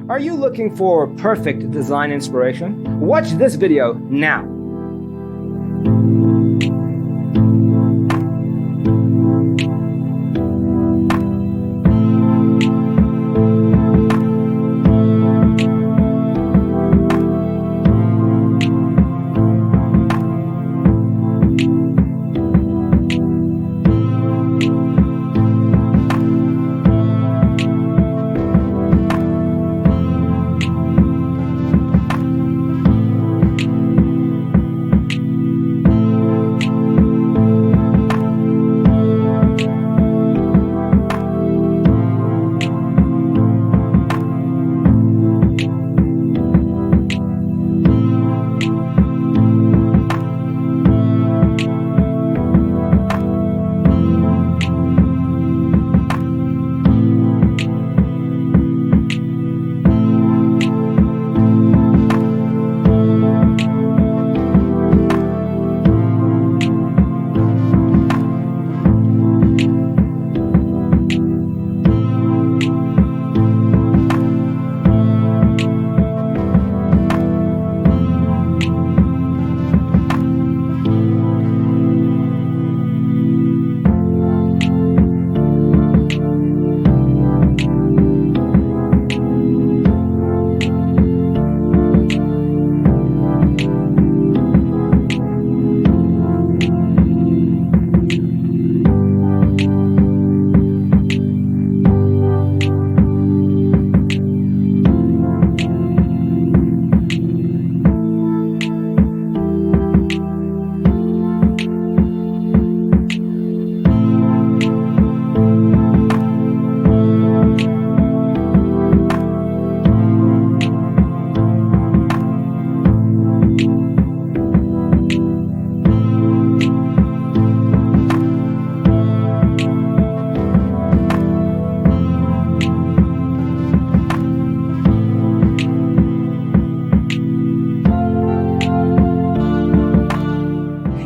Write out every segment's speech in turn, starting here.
Are you looking for perfect design inspiration? Watch this video now.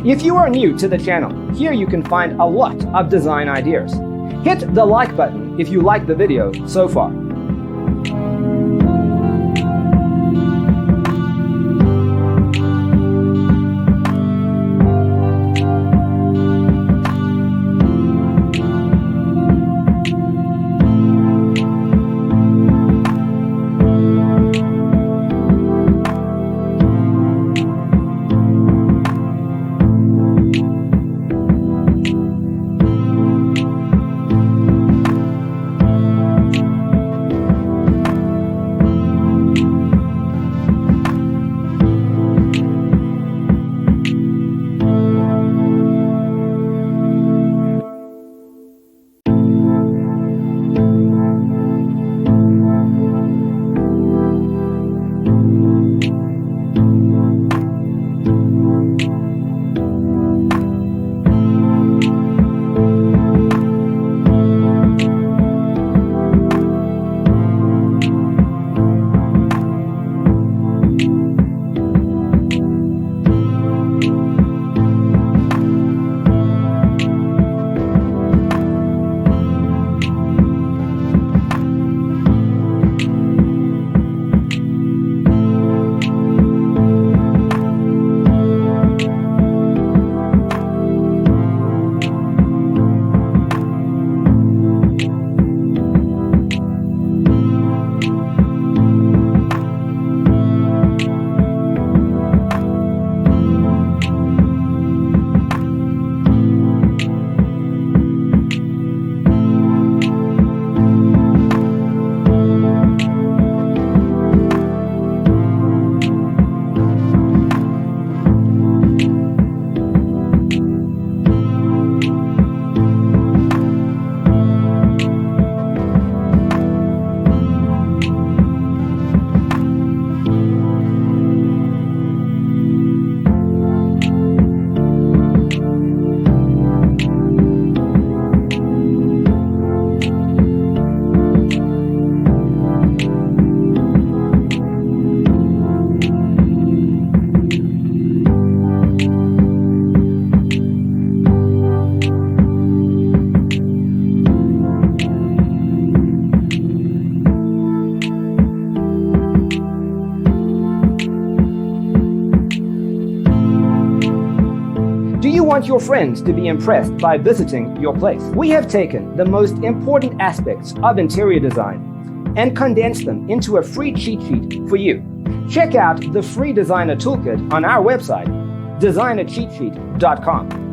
If you are new to the channel, here you can find a lot of design ideas. Hit the like button if you like the video so far. want your friends to be impressed by visiting your place. We have taken the most important aspects of interior design and condensed them into a free cheat sheet for you. Check out the free designer toolkit on our website, designercheatsheet.com.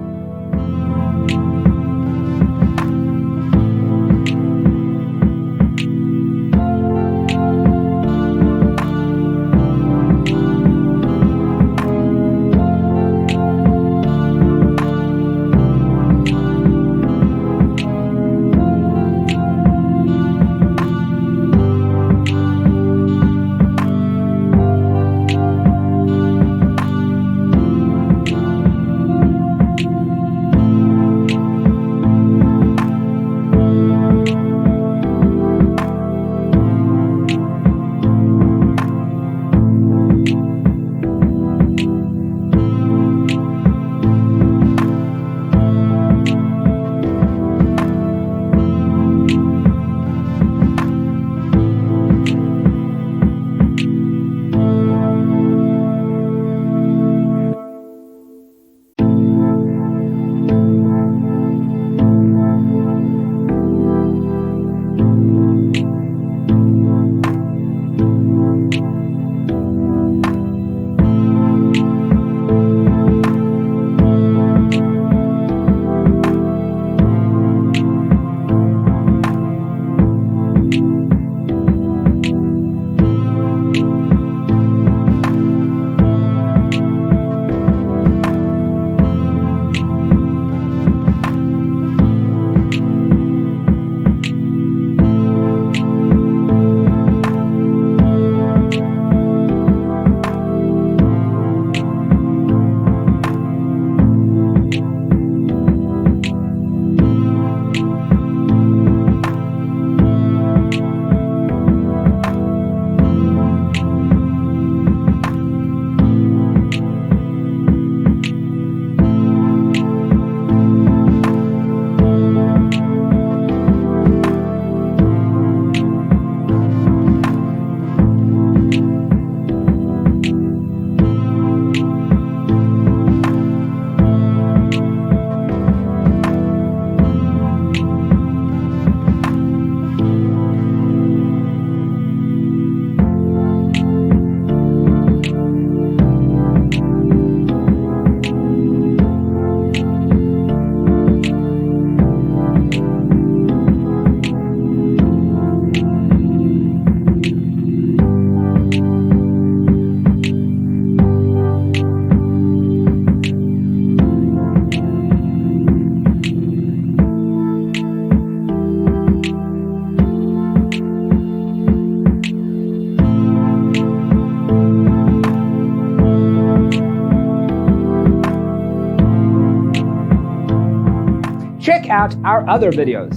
Check out our other videos.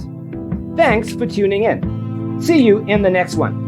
Thanks for tuning in. See you in the next one.